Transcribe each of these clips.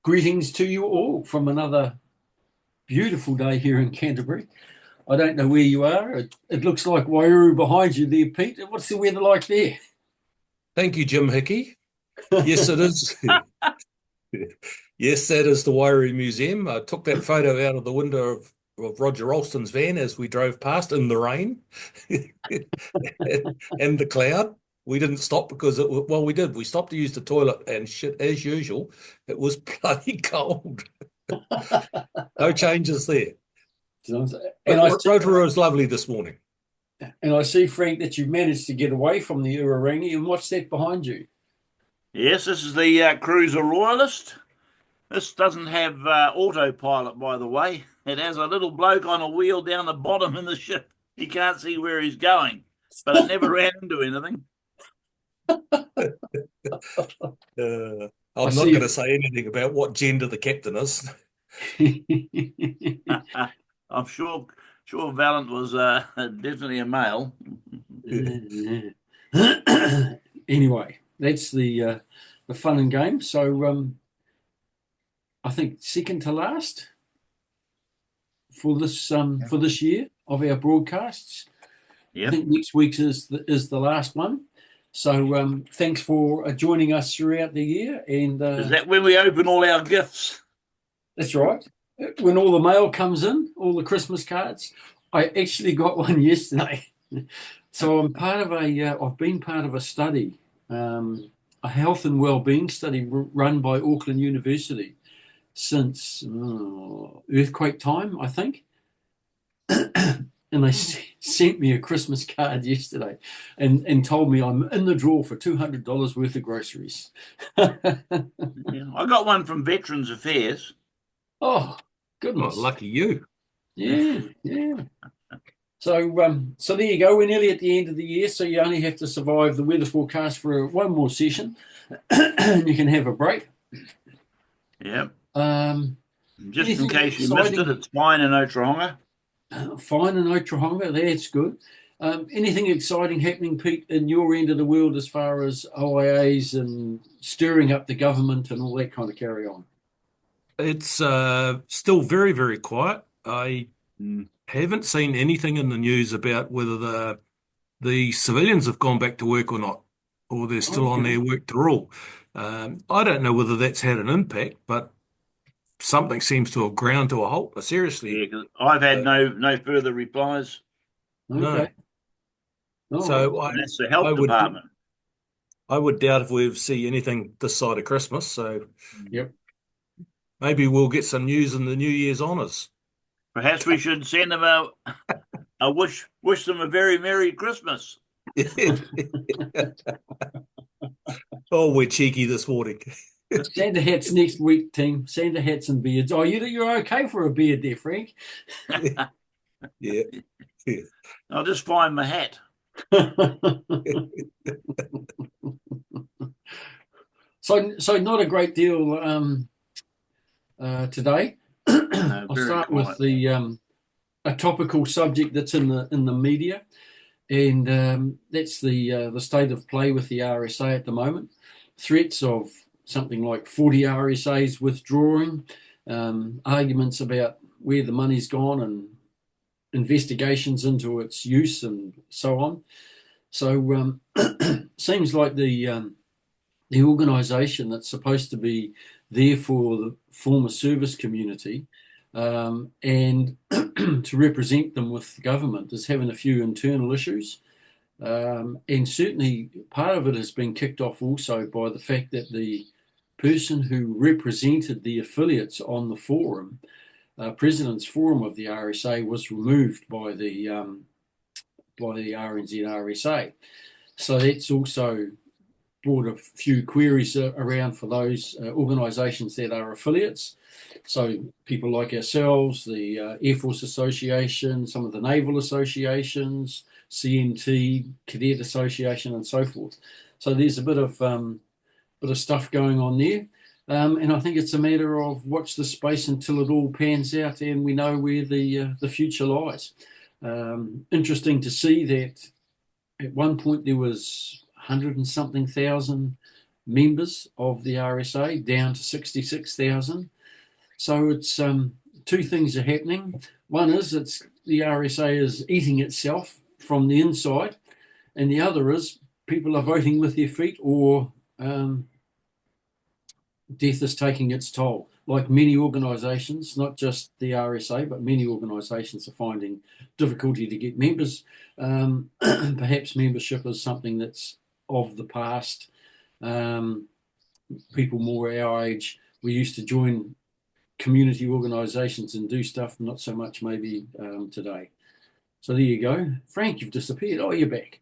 Greetings to you all from another beautiful day here in Canterbury. I don't know where you are. It looks like Wairau behind you there, Pete. What's the weather like there? Thank you, Jim Hickey. Yes, it is. Yes, that is the Wairau Museum. I took that photo out of the window of Roger Alston's van as we drove past in the rain and the cloud. We didn't stop because well, we did. We stopped to use the toilet and shit as usual. It was bloody cold. No changes there. And But I see, Rotorua is lovely this morning. and I see, Frank, that you've managed to get away from the Urarangi. And what's that behind you? Yes, this is the Cruiser Royalist. This doesn't have autopilot, by the way. It has a little bloke on a wheel down the bottom in the ship. He can't see where he's going, but it never ran into anything. I I'm not see. going to say anything about what gender the captain is. I'm sure Valent was definitely a male. Anyway, that's the fun and game. So I think second to last for this year of our broadcasts. I Yep. think next week's is the last one. So thanks for joining us throughout the year, and Is that when we open all our gifts? that's right. When all the mail comes in, all the Christmas cards, I actually got one yesterday. So I've been part of a study, a health and well-being study run by Auckland University since earthquake time, I think. And they sent me a Christmas card yesterday and told me I'm in the draw for $200 worth of groceries. Yeah, I got one from Veterans Affairs. Oh, Well, goodness. lucky you. Yeah, yeah. So there you go. We're nearly at the end of the year, so you only have to survive the weather forecast for one more session, and you can have a break. Yep. Um, Just in Anything case you missed it, exciting? it's fine in Otrahonga. Fine in Otrahonga, that's good. Anything exciting happening, Pete, in your end of the world as far as OIAs and stirring up the government and all that kind of carry on? It's still very, very quiet. I Mm. haven't seen anything in the news about whether the civilians have gone back to work or not, or they're still on Okay. their work to rule. I don't know whether that's had an impact, but something seems to have ground to a halt. Seriously, Yeah, 'cause I've had uh, no further replies, no. Okay. All right. So and that's the I health would department. I would doubt if we see anything this side of Christmas. So Mm. Yep. maybe we'll get some news in the New Year's honours. Perhaps we should send them a wish them a very Merry Christmas. Oh, we're cheeky this morning. Santa hats next week, team. Santa hats and beards. Oh, you're okay for a beard there, Frank. Yeah. I'll just find my hat. So not a great deal today. No, I'll very start with quiet. the a topical subject that's in the media, and that's the state of play with the RSA at the moment. Threats of something like 40 RSAs withdrawing, arguments about where the money's gone, and investigations into its use, and so on. So seems like the organisation that's supposed to be there for the former service community and to represent them with the government is having a few internal issues. And certainly part of it has been kicked off also by the fact that the person who represented the affiliates on the forum, President's Forum of the RSA, was removed by the RNZ RSA. So that's also brought a few queries around for those organisations that are affiliates. So people like ourselves, the Air Force Association, some of the naval associations, CMT, Cadet Association, and so forth. So there's a bit of stuff going on there. And I think it's a matter of watch the space until it all pans out and we know where the future lies. Interesting to see that at one point there was 100 and something thousand members of the RSA, down to 66,000. So it's two things are happening. One is it's the RSA is eating itself from the inside, and the other is people are voting with their feet, or death is taking its toll. Like many organisations, not just the RSA, but many organisations are finding difficulty to get members. Perhaps membership is something that's of the past. People more our age, we used to join community organisations and do stuff, not so much maybe today. So there you go. Frank, you've disappeared. Oh, you're back.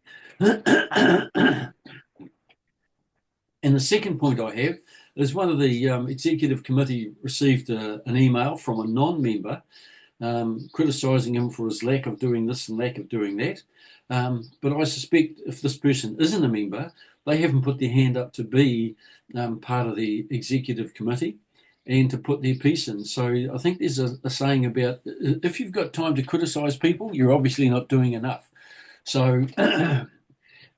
And the second point I have is one of the executive committee received an email from a non-member criticising him for his lack of doing this and lack of doing that. But I suspect if this person isn't a member, they haven't put their hand up to be part of the executive committee and to put their piece in. So I think there's a saying about if you've got time to criticise people, you're obviously not doing enough. So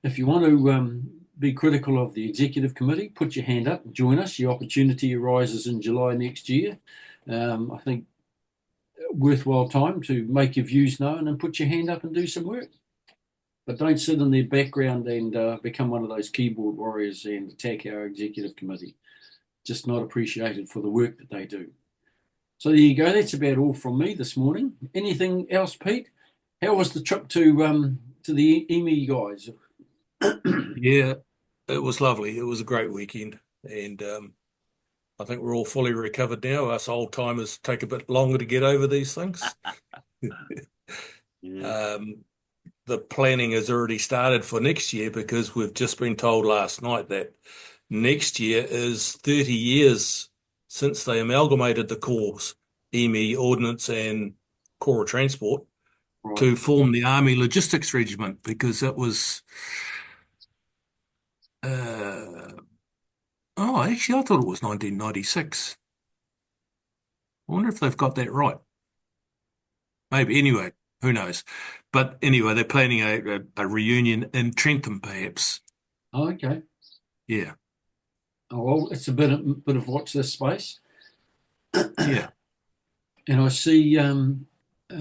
if you want to be critical of the executive committee, put your hand up and join us. Your opportunity arises in July next year. I think worthwhile time to make your views known and put your hand up and do some work. But don't sit in the background and become one of those keyboard warriors and attack our executive committee. Just not appreciated for the work that they do. So there you go. That's about all from me this morning. Anything else, Pete? How was the trip to the EME guys? Yeah, it was lovely. It was a great weekend, and I think we're all fully recovered now. Us old timers take a bit longer to get over these things. Yeah. The planning has already started for next year because we've just been told last night that next year is 30 years since they amalgamated the corps, EME, Ordnance and Corps of Transport, Right. to form the Army Logistics Regiment, because it was actually I thought it was 1996. I wonder if they've got that right. Maybe. Anyway, who knows? But anyway, they're planning a reunion in Trentham, perhaps. Oh, okay. Yeah. Oh, well, it's a bit of watch this space. Yeah. And I see,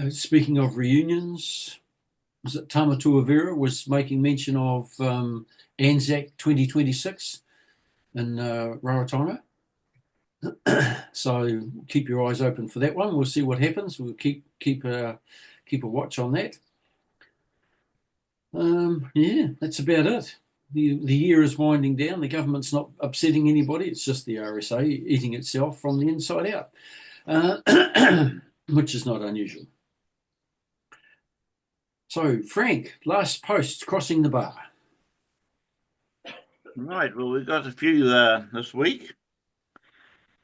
speaking of reunions, was it Tamatua Vera was making mention of Anzac 2026 in Rarotonga. So keep your eyes open for that one. We'll see what happens. We'll keep a watch on that. Yeah, that's about it. The year is winding down. The government's not upsetting anybody. It's just the RSA eating itself from the inside out, which is not unusual. So, Frank, last post, crossing the bar. Right, well, we've got a few this week.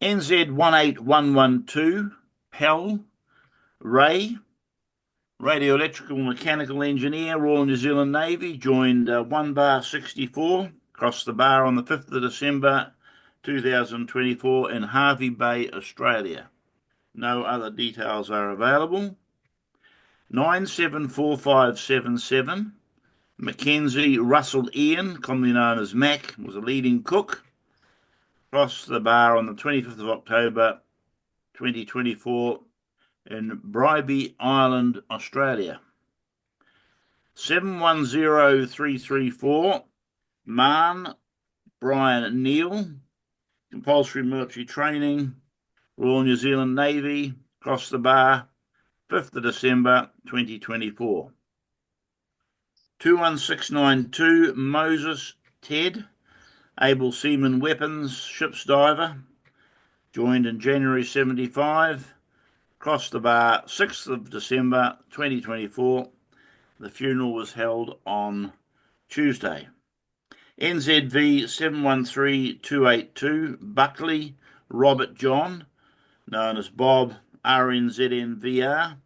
NZ18112, Pell, Ray, Radio Electrical Mechanical Engineer, Royal New Zealand Navy, joined 1 bar 64, crossed the bar on the 5th of December 2024 in Hervey Bay, Australia. No other details are available. 974577, Mackenzie Russell Ian, commonly known as Mac, was a leading cook. Crossed the bar on the 25th of October 2024 in Bribie Island, Australia. 710334, Marn Brian Neal, compulsory military training, Royal New Zealand Navy, crossed the bar 5th of December 2024. 21692, Moses Ted, able seaman weapons, ship's diver, joined in January 75, crossed the bar 6th of December 2024. The funeral was held on Tuesday. NZV 713282, Buckley Robert John, known as Bob RNZNVR,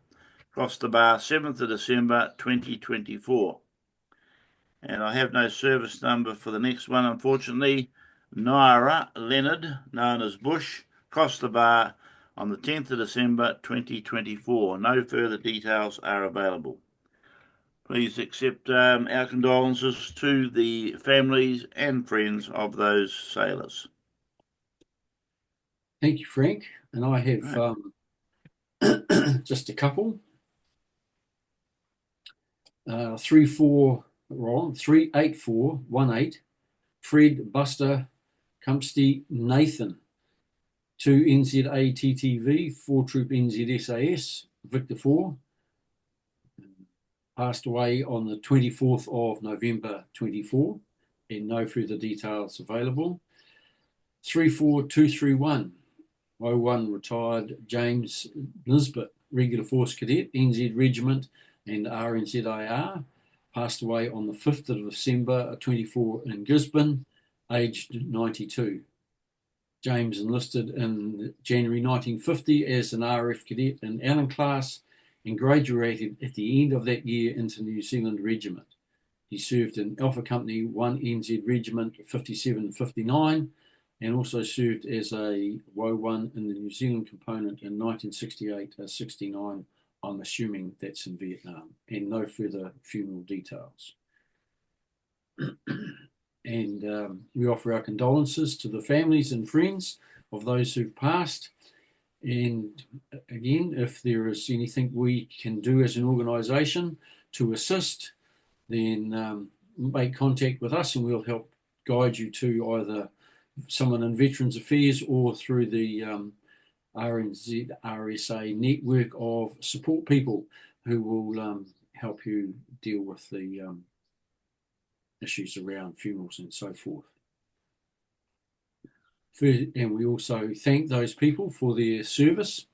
crossed the bar 7th of December 2024. And I have no service number for the next one, unfortunately. Naira Leonard, known as Bush, crossed the bar on the 10th of December 2024. No further details are available. Please accept our condolences to the families and friends of those sailors. Thank you, Frank. And I have just a couple. 38418. Fred, Buster, Cumpsty, Nathan. 2 NZATTV, 4 Troop NZSAS, Victor 4. Passed away on the 24th of November 24, and no further details available. 34231, 01 retired James Nisbet, Regular Force Cadet, NZ Regiment and RNZIR, passed away on the 5th of December 24 in Gisborne, aged 92. James enlisted in January 1950 as an RF cadet in Allen class and graduated at the end of that year into New Zealand Regiment. He served in Alpha Company 1 NZ Regiment 57-59 and also served as a WO1 in the New Zealand component in 1968-69. I'm assuming that's in Vietnam, and no further funeral details. And we offer our condolences to the families and friends of those who've passed. And again, if there is anything we can do as an organisation to assist, then make contact with us and we'll help guide you to either someone in Veterans Affairs or through the RNZ RSA network of support people who will help you deal with the issues around funerals and so forth. And we also thank those people for their service.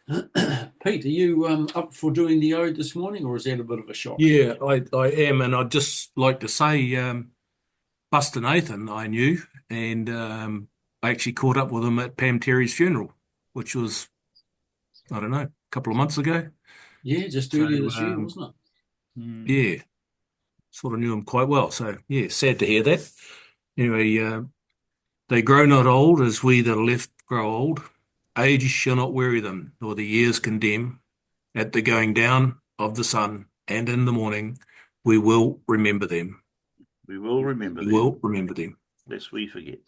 Pete, are you up for doing the ode this morning, or is that a bit of a shock? Yeah, I am, and I'd just like to say, Buster Nathan I knew, and I actually caught up with him at Pam Terry's funeral, which was, I don't know, a couple of months ago. Yeah, just earlier this year, wasn't it? Yeah, sort of knew him quite well. So, yeah, sad to hear that. Anyway, they grow not old as we that are left grow old. Age shall not weary them, nor the years condemn. At the going down of the sun and in the morning, we will remember them. We will remember them. We will remember them. Lest we forget.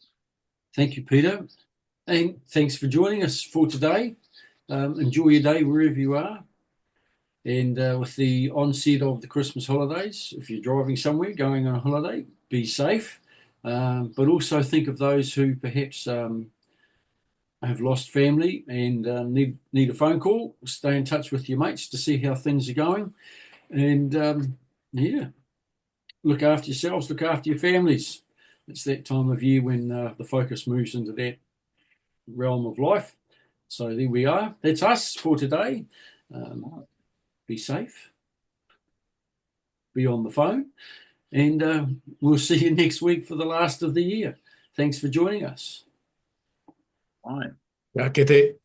Thank you, Peter. And thanks for joining us for today. Enjoy your day wherever you are. And with the onset of the Christmas holidays, if you're driving somewhere, going on a holiday, be safe. But also think of those who perhaps have lost family and need a phone call. Stay in touch with your mates to see how things are going. And yeah, look after yourselves, look after your families. It's that time of year when the focus moves into that realm of life. So there we are. That's us for today. Be safe. Be on the phone. And we'll see you next week for the last of the year. Thanks for joining us. Fine. Ka kite.